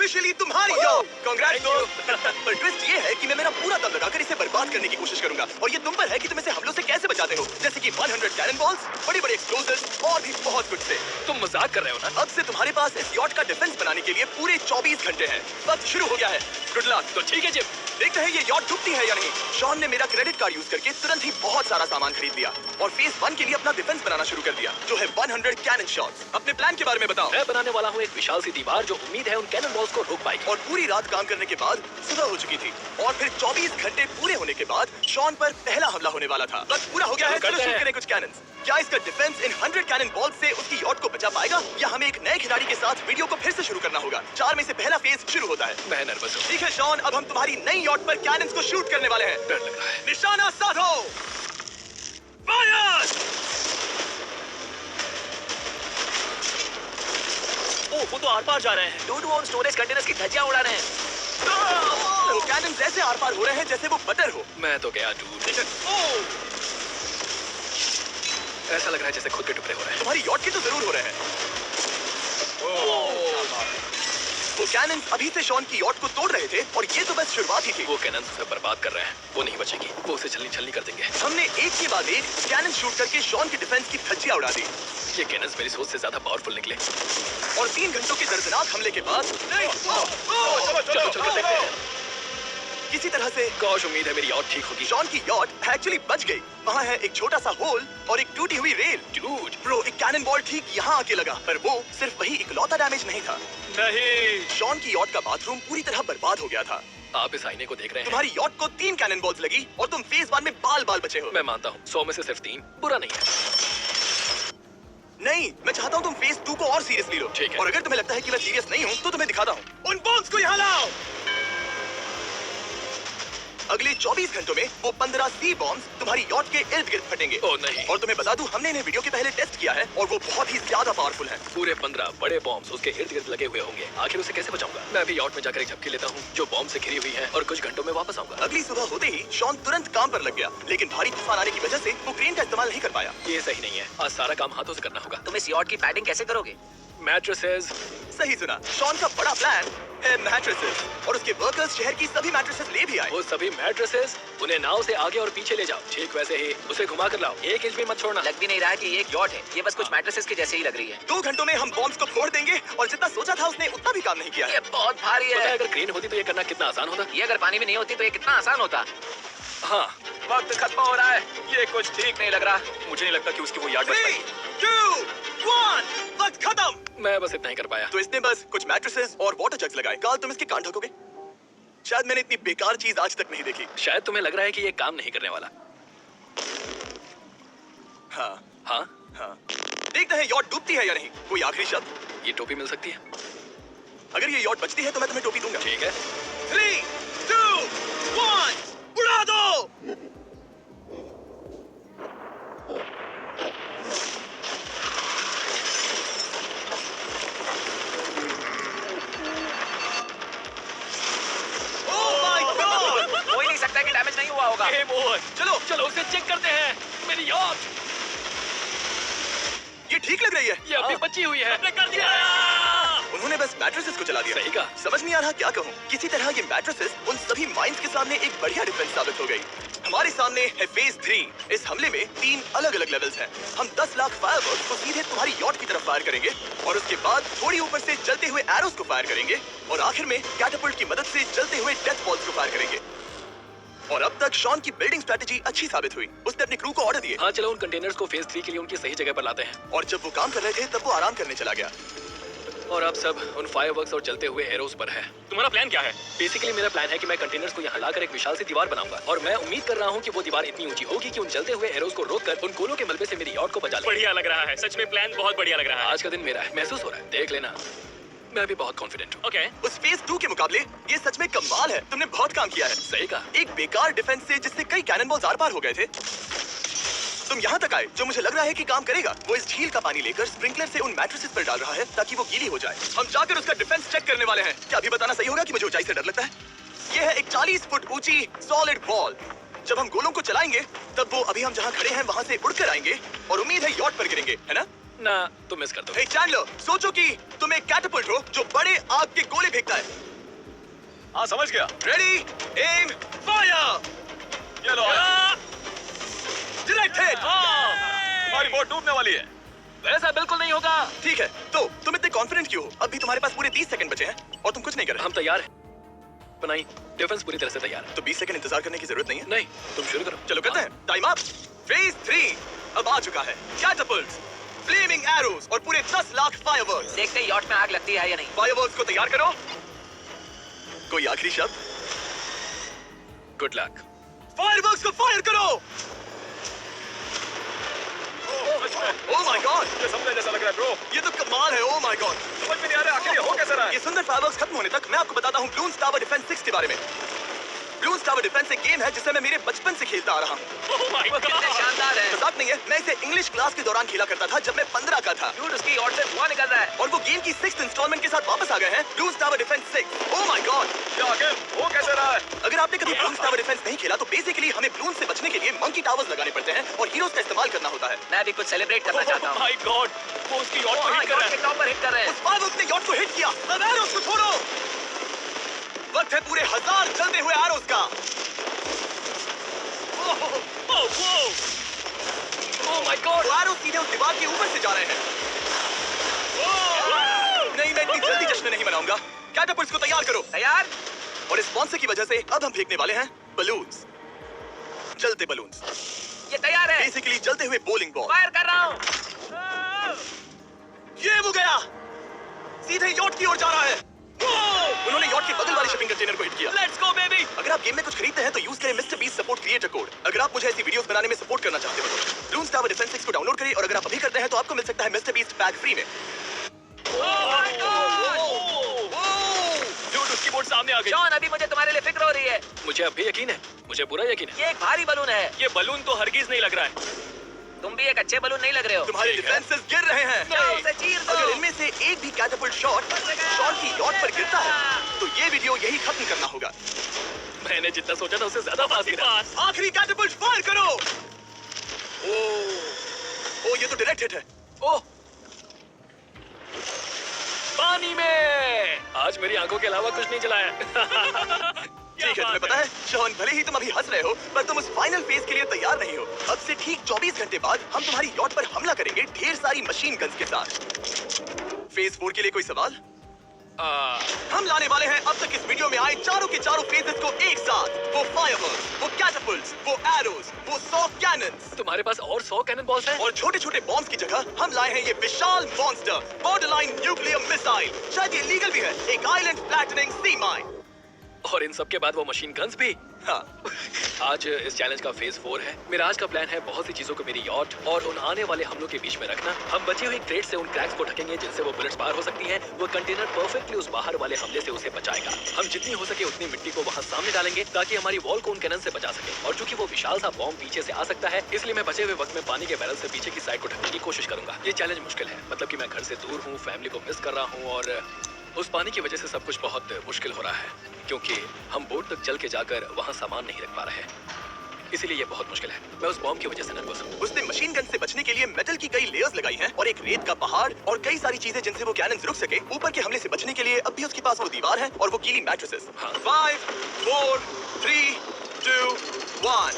Officially तुम्हारी हो। Congrats दोस्त। पर ट्विस्ट ये है कि मैं मेरा पूरा दम लगाकर इसे बर्बाद करने की कोशिश करूंगा और ये तुम पर है कि तुम इसे हमलों से कैसे बचाते हो, जैसे कि 100 कैनन बॉल्स, बड़े-बड़े एक्सप्लोजिव्स और भी बहुत कुछ से। तुम मजाक कर रहे हो ना? अब से तुम्हारे पास इस यॉट का डिफेंस बनाने के लिए पूरे 24 घंटे हैं। वक्त शुरू हो गया है। Good luck. तो ठीक है जिम, देखते हैं ये यॉट डूबती है या नहीं। शॉन ने मेरा क्रेडिट कार्ड यूज करके तुरंत ही बहुत सारा सामान खरीद लिया और फेज 1 के लिए अपना डिफेंस बनाना शुरू कर दिया, जो है 100 कैनन शॉट्स। अपने प्लान के बारे में बताओ। मैं बनाने वाला हूँ एक विशाल सी दीवार जो उम्मीद है उन कैनन बॉल्स को रोक पाएगी। और पूरी रात काम करने के बाद सुबह हो चुकी थी और फिर 24 घंटे पूरे होने के बाद शॉन पर पहला हमला होने वाला था। वक्त पूरा हो गया है। चलो शूट करें कुछ कैनन्स। क्या इसका डिफेंस इन 100 कैनन बॉल्स से उसकी यॉट को बचा पाएगा या हमें एक नए खिलाड़ी के साथ वीडियो को फिर से शुरू करना होगा? 4 में से पहला फेज शुरू होता है। मैं नर्वस हूँ। ठीक है शॉन, अब हम तुम्हारी नई यॉट पर कैनन्स को शूट करने वाले हैं। डर लग रहा है। निशाना साधो। फायर! ओ, वो तो आर-पार जा रहे हैं। डूड वो उन स्टोरेज कंटेनर्स की धज्जियां उड़ा रहे हैं। वो कैनन्स ऐसे आर-पार हो रहे हैं जैसे वो बटर हो। मैं तो गया डूड। ऐसा लग रहा है जैसे खुद के टुकड़े हो रहे हैं। तुम्हारी यॉट के तो जरूर हो रहे हैं। वो कैनन्स अभी से शॉन की यॉट को तोड़ रहे थे और ये तो बस शुरुआत ही थी। वो कैनन्स उसे बर्बाद कर रहे हैं। वो नहीं बचेगी। वो उसे छलनी कर देंगे। हमने एक के बाद एक कैनन शूट करके शॉन की डिफेंस की धज्जियां उड़ा दी। ये कैनन्स मेरी सोच से ज्यादा पावरफुल निकले। और 3 घंटों के दर्दनाक हमले के बाद चलो देखते हैं। किसी तरह से काश उम्मीद है मेरी यॉट ठीक होगी। शॉन की यॉट एक्चुअली बच गई। वहाँ है एक छोटा सा होल और एक टूटी हुई रेल। डूड ब्रो, एक कैनन बॉल ठीक यहाँ आके लगा, पर वो सिर्फ वही इकलौता डैमेज नहीं था। नहीं, शॉन की यॉट का बाथरूम पूरी तरह बर्बाद हो गया था। आप इस आईने को देख रहे हैं। तुम्हारी यॉट को 3 कैनन बॉल्स लगी और तुम फेज 1 में बाल बचे हो। मैं मानता हूँ 100 में से सिर्फ 3 बुरा नहीं है। नहीं, मैं चाहता हूँ तुम फेज 2 को और सीरियसली लो। ठीक है। और अगर तुम्हें लगता है कि मैं सीरियस नहीं हूँ तो तुम्हें दिखाता हूँ। उन बॉम्ब्स को यहाँ लाओ। अगले 24 घंटों में वो 15 सी बॉम्ब्स तुम्हारी यॉट के इर्द गिर्द फटेंगे। ओह नहीं। और तुम्हें बता दूं, हमने इन्हें वीडियो के पहले टेस्ट किया है और वो बहुत ही ज्यादा पावरफुल हैं। पूरे 15 बड़े बॉम्ब्स उसके इर्द गिर्द लगे हुए होंगे। आखिर उसे कैसे बचाऊंगा? मैं अभी यॉट में जाकर एक झपकी लेता हूँ जो बॉम्ब से घिरी हुई है और कुछ घंटों में वापस आऊंगा। अगली सुबह होते ही शॉन तुरंत काम पर लग गया, लेकिन भारी तूफान आने की वजह से वो क्रेन का इस्तेमाल नहीं कर पाया। ये सही नहीं है। आज सारा काम हाथों से करना होगा। तुम इस यॉट की पैडिंग कैसे करोगे? मैट्रेसेस। सही सुना, शॉन का बड़ा प्लान है मैट्रेसेस और उसके वर्कर्स शहर की सभी मैट्रेसेस ले भी आए। वो सभी मैट्रेसेस उन्हें नाव से आगे और पीछे ले जाओ। ठीक वैसे ही उसे घुमा कर लाओ। 1 इंच भी मत छोड़ना। लग भी नहीं रहा है कि ये एक यॉट है। ये बस कुछ मैट्रेसेस के जैसे ही लग रही है। 2 घंटों में हम बॉम्ब्स को फोड़ देंगे और जितना सोचा था उसने उतना भी काम नहीं किया है। ये बहुत भारी पता है है। अगर क्रेन होती तो ये करना कितना आसान होता। ये अगर पानी में नहीं होती तो ये कितना आसान होता। हाँ, वक्त खत्म हो रहा है। ये कुछ ठीक नहीं लग रहा। मुझे नहीं लगता कि उसकी वो याद बच 3, पाएगी। 2, 1, वक्त खत्म। मैं बस इतना ही कर पाया। तो इसने बस कुछ मैट्रेसेस और वाटर जग्स लगाए। काल, तुम इसके कान ढकोगे? शायद मैंने इतनी बेकार चीज आज तक नहीं देखी। शायद तुम्हें लग रहा है कि ये काम नहीं करने वाला। हाँ हाँ, हाँ, देखते हैं यॉट डूबती है या नहीं। कोई आखिरी शब्द? ये टोपी मिल सकती है। अगर ये यॉट बचती है तो मैं तुम्हें टोपी दूंगा। ठीक है। 3, 2, 1, उड़ा दो। Oh my God! हो ही नहीं सकता कि डैमेज नहीं हुआ होगा। Game over. चलो चलो उसे चेक करते हैं। मेरी यॉट ये ठीक लग रही है। ये अभी बची हुई है। हमने कर दिया। उन्होंने बस मैट्रेसेस को चला दिया। सही कहा। समझ नहीं आ रहा क्या कहूँ। किसी तरह ये मैट्रेसेस उन सभी माइंस के सामने एक बढ़िया डिफेंस साबित हो गई। हमारे सामने है फेज 3। इस हमले में 3 अलग-अलग लेवल्स हैं। हम 10 लाख फायरवर्क्स को सीधे तुम्हारी यॉट की तरफ फायर करेंगे और उसके बाद थोड़ी ऊपर से जलते हुए एरोस को फायर करेंगे और आखिर में कैटापल्ट की मदद से जलते हुए डेथ बॉल्स को फायर करेंगे। और अब तक शॉन की बिल्डिंग स्ट्रेटेजी अच्छी साबित हुई। उसने अपने क्रू को ऑर्डर दिए। हाँ, चलो उन कंटेनर्स को फेज 3 के लिए उनकी सही जगह पर लाते हैं। और जब वो काम कर रहे थे तब वो आराम करने चला गया। और अब सब उन फायरवर्क्स और जलते हुए एरोस पर है। तुम्हारा प्लान क्या है? बेसिकली मेरा प्लान है कि मैं कंटेनर्स को यहाँ लाकर एक विशाल सी दीवार बनाऊंगा और मैं उम्मीद कर रहा हूँ कि वो दीवार इतनी ऊंची होगी कि उन जलते हुए एरोस को रोककर उन गोलों के मलबे से मेरी यॉट को बचा ले। बढ़िया लग रहा है। सच में प्लान बहुत बढ़िया लग रहा है। आज का दिन मेरा है। महसूस हो रहा है। देख लेना, मैं भी बहुत कॉन्फिडेंट हूँ। ओके। उस फेज 2 के मुकाबले ये सच में कमाल है। तुमने बहुत काम किया है। सही कहा। एक बेकार डिफेंस से जिससे कई कैनन बॉल्स आर पार हो गए थे, तुम यहाँ तक आए जो मुझे लग रहा है कि काम करेगा। वो इस झील का पानी लेकर स्प्रिंकलर से उन मैट्रेसेस पर डाल रहा है ताकि वो गीली हो जाए। हम जाकर उसका डिफेंस चेक करने वाले हैं। क्या अभी बताना सही होगा कि मुझे ऊंचाई से डर लगता है? ये है एक 40 फुट ऊंची सॉलिड बॉल। जब हम गोलों को चलाएंगे तब वो अभी हम जहाँ खड़े हैं वहाँ से उड़कर आएंगे और उम्मीद है यॉट पर गिरेंगे, है ना? ना तुम मिस कर दो। हे चैंडलर, सोचो कि तुम एक कैटapult हो जो बड़े आग के गोले फेंकता है। हाँ समझ गया। Ready, aim, fire. ये लो आया। Direct hit. तुम्हारी बोट डूबने वाली है। वैसा बिल्कुल नहीं होगा। ठीक है, तो तुम इतने कॉन्फिडेंट क्यों हो? अब भी तुम्हारे पास पूरे 30 सेकंड बचे हैं और तुम कुछ नहीं कर रहे। हम तैयार हैं। बनाई डिफेंस पूरी तरह से तैयार है। तो 20 सेकंड इंतजार करने की जरूरत नहीं है। नहीं, तुम शुरू करो। चलो करते हैं। Time up. फेज 3 अब आ चुका है। कैटapults, फ्लेमिंग एरोज और पूरे 10 लाख फायरवर्क्स। देखते हैं यॉट में आग लगती है या नहीं। फायरवर्क्स को तैयार करो। कोई आखिरी शब्द? Good luck. फायरवर्क्स को फायर करो। ओह माय गॉड, ये सपने जैसा लग रहा है ब्रो। ये तो कमाल है। ओह माय गॉड, समझ में नहीं आ रहा आखिर ये हो कैसे रहा है। ये सुंदर फायरवर्क्स खत्म होने तक मैं आपको बताता हूँ ब्लून्स टावर डिफेंस 6 के बारे में। ब्लून्स टावर डिफेंस एक गेम है जिसे मैं मेरे बचपन से खेलता आ रहा हूँ। ओह माय वो कितने गॉड। शानदार है। मजाक नहीं है, मैं इसे इंग्लिश क्लास के दौरान खेला करता था जब मैं 15 का था। डूड उसकी यॉट से धुआं निकल रहा है। और वो गेम की 6th इंस्टॉलमेंट के साथ वापस आ गए हैं, balloons tower defence 6। Oh my God, ये आखिर हो कैसे रहा है। अगर आपने कभी ब्लून्स टावर डिफेंस नहीं खेला तो बेसिकली हमें ब्लून से बचने के लिए मंकी टावर्स लगाने पड़ते हैं और हीरोज का इस्तेमाल करना होता है। मैं भी कुछ सेलिब्रेट करना चाहता ओह हूँ। माय गॉड, वो उसकी यॉट को हिट कर यॉट रहा के है। टॉप पर हिट कर रहे हैं। उस फायरवर्क ने यॉट को हिट किया। अब एरोस को छोड़ो। वक्त है पूरे 1000 चलते हुए एरोस का। ओह वो, ओह माय गॉड। वो एरोस सीधे उस दीवार के ऊपर से जा रहे हैं। नहीं, मैं इतनी जल्दी जश्न नहीं मनाऊंगा। कैटapults को तैयार करो। तैयार। और इस स्पॉन्सर की वजह से अब हम फेंकने वाले हैं बलून्स। जलते बलून्स, ये तैयार है। बेसिकली जलते हुए बोलिंग बॉल। फायर कर रहा हूँ। ये वो गया, सीधे यॉट की ओर जा रहा है। उन्होंने यॉट के बगल वाले शिपिंग कंटेनर को हिट किया। Let's go baby. अगर आप गेम में कुछ खरीदते हैं तो यूज करें mister beast support creator code. अगर आप मुझे ऐसी वीडियोस बनाने में सपोर्ट करना चाहते हो तो ब्लून्स टावर डिफेंस 6 को डाउनलोड करें और अगर आप अभी करते हैं तो आपको मिल सकता है मिस्टर बीस्ट पैक फ्री में। डूड उसकी बोट सामने आ गई। जॉन अभी मुझे तुम्हारे लिए फिक्र हो रही है। मुझे अब भी यकीन है, मुझे पूरा यकीन है। ये एक भारी बलून है। ये बलून तो हरगिज नहीं लग रहा है। तुम भी एक अच्छे बलून नहीं लग रहे हो। तुम्हारे ठीक है। डिफेंसेस गिर रहे हैं। जाओ उसे चीर दो। अगर इनमें से एक भी कैटapult शॉट शॉट की यॉट पर गिरता है तो ये वीडियो यही खत्म करना होगा। मैंने जितना सोचा था उससे ज्यादा फास्ट गिरा। आखिरी कैटapult फायर करो। ओ ये तो डायरेक्ट हिट है। ओह, पानी में। आज मेरी आंखों के अलावा कुछ नहीं जलाया। ठीक है, तुम्हें पता है शॉन, भले ही तुम अभी हंस रहे हो पर तुम उस फाइनल फेज के लिए तैयार नहीं हो। अब से ठीक 24 घंटे बाद हम तुम्हारी यॉट पर हमला करेंगे ढेर सारी मशीन गन्स के साथ। फेज 4 के लिए कोई सवाल? हम लाने वाले हैं अब तक इस वीडियो में आए चारों के चारों फेजेस को एक साथ। वो फायरवर्क्स, वो कैटapults, वो एरोज, वो 100 कैनन्स तुम्हारे पास और 100 कैनन बॉल्स हैं? और छोटे छोटे बॉम्ब्स की जगह हम लाए हैं ये विशाल मॉन्स्टर बॉर्डरलाइन न्यूक्लियर मिसाइल। शायद ये लीगल भी है, एक आइलैंड फ्लैटनिंग सी माइन। और इन सब के बाद वो मशीन गन्स भी। हाँ, आज इस चैलेंज का फेज 4 है। मेरा आज का प्लान है बहुत सी चीजों को मेरी यॉट और उन आने वाले हमलों के बीच में रखना। हम बची हुई क्रेट से उन क्रैक्स को ढकेंगे जिनसे वो बुलेट्स बाहर हो सकती हैं। वो कंटेनर परफेक्टली उस बाहर वाले हमले से उसे बचाएगा। हम जितनी हो सके उतनी मिट्टी को वहाँ सामने डालेंगे ताकि हमारी वॉल को उन कैनन से बचा सके। और चूंकि वो विशाल सा बॉम्ब पीछे से आ सकता है इसलिए मैं बचे हुए वक्त में पानी के बैरल से पीछे की साइड को ढकने की कोशिश करूंगा। ये चैलेंज मुश्किल है, मतलब कि मैं घर से दूर हूँ, फैमिली को मिस कर रहा हूँ और उस पानी की वजह से सब कुछ बहुत मुश्किल हो रहा है क्योंकि हम बोट तक चल के जाकर वहाँ सामान नहीं रख पा रहे हैं। इसीलिए ये बहुत मुश्किल है। मैं उस बॉम्ब की वजह से नर्वस हूँ। उसने मशीन गन से बचने के लिए मेटल की कई लेयर्स लगाई हैं और एक रेत का पहाड़ और कई सारी चीजें जिनसे वो कैनन्स रुक सके। ऊपर के हमले से बचने के लिए अब भी उसके पास वो दीवार है और वो गीली मैट्रेसेस। हाँ। 5, 4, 3, 2, 1।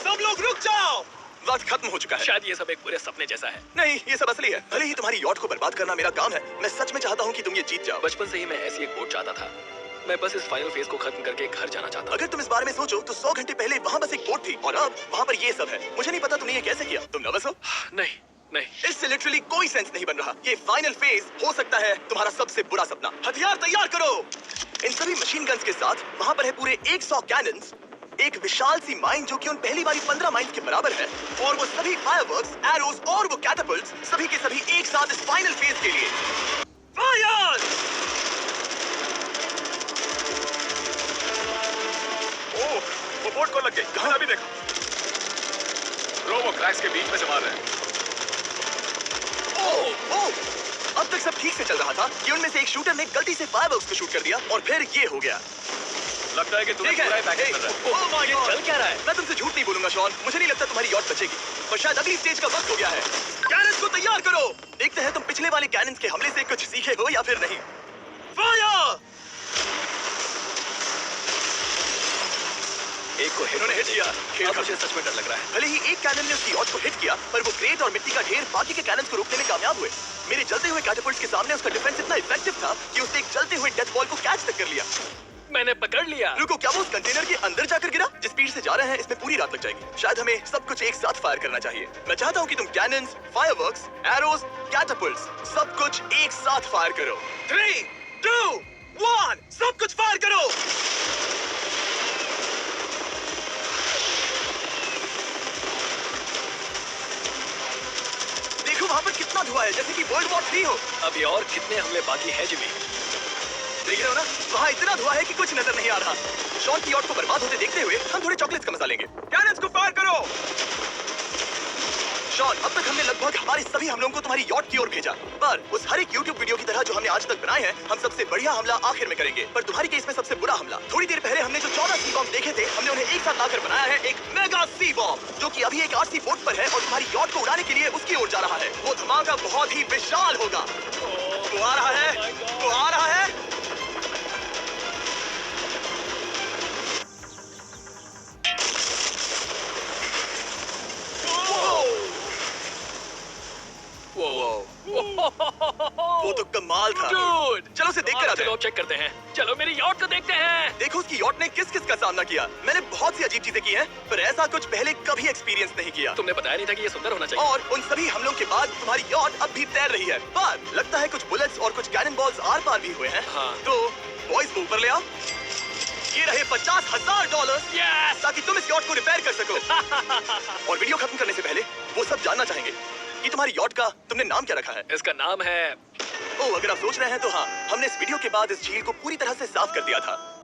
सब लोग रुक जाओ, वक्त खत्म हो चुका है। शायद ये सब एक बुरे सपने जैसा है। नहीं, ये सब असली है। भले ही तुम्हारी यॉट को बर्बाद करना मेरा काम है, मैं सच में चाहता हूँ कि तुम ये जीत जाओ। बचपन से ही मैं ऐसी एक बोट चाहता था। मैं बस इस फाइनल फेज को खत्म करके घर जाना चाहता हूँ। अगर तुम इस बारे में सोचो तो 100 घंटे पहले वहाँ बस एक बोट थी और अब वहाँ पर ये सब है। मुझे नहीं पता तुमने ये कैसे किया। तुम नर्वस हो? नहीं नहीं, इससे लिटरली कोई सेंस नहीं बन रहा। ये फाइनल फेज हो सकता है तुम्हारा सबसे बुरा सपना। हथियार तैयार करो। इन सभी मशीन गन्स के साथ वहाँ पर है पूरे 100 कैनन्स, एक विशाल सी माइन जो कि उन पहली वाली 15 माइन्स के बराबर है और वो सभी फायरवर्क्स, एरोज और वो कैटapults सभी के सभी एक साथ इस फाइनल फेज के लिए। फायर! ओह, वो बोट को लग गई। कहाँ अभी देखो। ब्रो वो क्रैक्स के बीच में से मार रहे हैं। ओह, अब तक सब ठीक से चल रहा था कि उनमें से एक शूटर ने गलती से फायरवर्क्स को शूट कर दिया और फिर ये हो गया। लगता है कि तुम्हें ठीक है। पूरा ही पैकेज मिल रहा है। Oh my ये God! चल क्या रहा है? मैं तुमसे झूठ नहीं बोलूंगा शॉन, मुझे नहीं लगता तुम्हारी यॉट बचेगी, पर शायद अगली स्टेज का वक्त हो गया है। कैनन्स को तैयार करो। देखते हैं तुम पिछले वाले कैनन्स के हमले से कुछ सीखे हो या फिर नहीं। फायर! एक को इन्होंने हिट किया। अब मुझे सच में डर लग रहा है। भले ही एक कैनन ने उसकी यॉट को हिट किया, पर वो क्रेट और मिट्टी का ढेर बाकी के कैनन्स को रोकने में कामयाब हुए। मेरे जलते हुए कैटapults के सामने उसका डिफेंस इतना इफेक्टिव था कि उसने एक जलते हुए डेथ बॉल को कैच तक कर लिया। मैंने पकड़ लिया। रुको, क्या वो उस कंटेनर के अंदर जाकर गिरा? जिस स्पीड से जा रहे हैं इसमें पूरी रात लग जाएगी। शायद हमें सब कुछ एक साथ फायर करना चाहिए। मैं चाहता हूँ कि तुम कैनन्स, फायरवर्क्स, एरोज, कैटapults सब कुछ एक साथ फायर करो। 3, 2, 1 सब कुछ फायर करो। देखो वहाँ पर कितना धुआं है, जैसे कि वर्ल्ड वॉर 3 हो। अभी और कितने हमले बाकी हैं जिमी? देख रहे हो ना, वहाँ इतना धुआं है कि कुछ नजर नहीं आ रहा। शॉन की यॉट को बर्बाद होते देखते हुए हम थोड़े चॉकलेट्स का मजा लेंगे। कैनन्स को फायर करो। शॉन, अब तक हमने लगभग हमारे सभी हमलों को तुम्हारी यॉट की ओर भेजा, पर उस हर एक YouTube वीडियो की तरह जो हमने आज तक बनाए हैं, हम सबसे बढ़िया हमला आखिर में करेंगे। पर तुम्हारी केस में सबसे बुरा हमला। थोड़ी देर पहले हमने जो 14 सी बॉम्ब देखे थे, हमने उन्हें एक साथ लाकर बनाया है एक मेगा सी बॉम्ब, जो कि अभी एक RC बोट पर है और तुम्हारी यॉट को उड़ाने के लिए उसकी ओर जा रहा है। वो धमाका बहुत ही विशाल होगा। वो आ रहा है, वो आ रहा है। वो तो कमाल था। Dude! चलो उसे देखकर आते चलो हैं। चेक करते हैं। चलो मेरी यॉट को देखते हैं। देखो उसकी यॉट ने किस किस का सामना किया। मैंने बहुत सी अजीब चीजें की हैं, पर ऐसा कुछ पहले कभी एक्सपीरियंस नहीं किया। तुमने बताया नहीं था कि ये सुंदर होना चाहिए। और उन सभी हमलों के बाद तुम्हारी यॉट अब भी तैर रही है, पर लगता है कुछ बुलेट्स और कुछ कैनन बॉल्स आर पार भी हुए हैं। हाँ। तो बॉयज को ऊपर ले आओ। ये रहे $50,000 Yes! ताकि तुम इस यॉट को रिपेयर कर सको। और वीडियो खत्म करने से पहले वो सब जानना चाहेंगे कि तुम्हारी यॉट का तुमने नाम क्या रखा है। इसका नाम है ओह, अगर आप सोच रहे हैं तो हाँ, हमने इस वीडियो के बाद इस झील को पूरी तरह से साफ कर दिया था।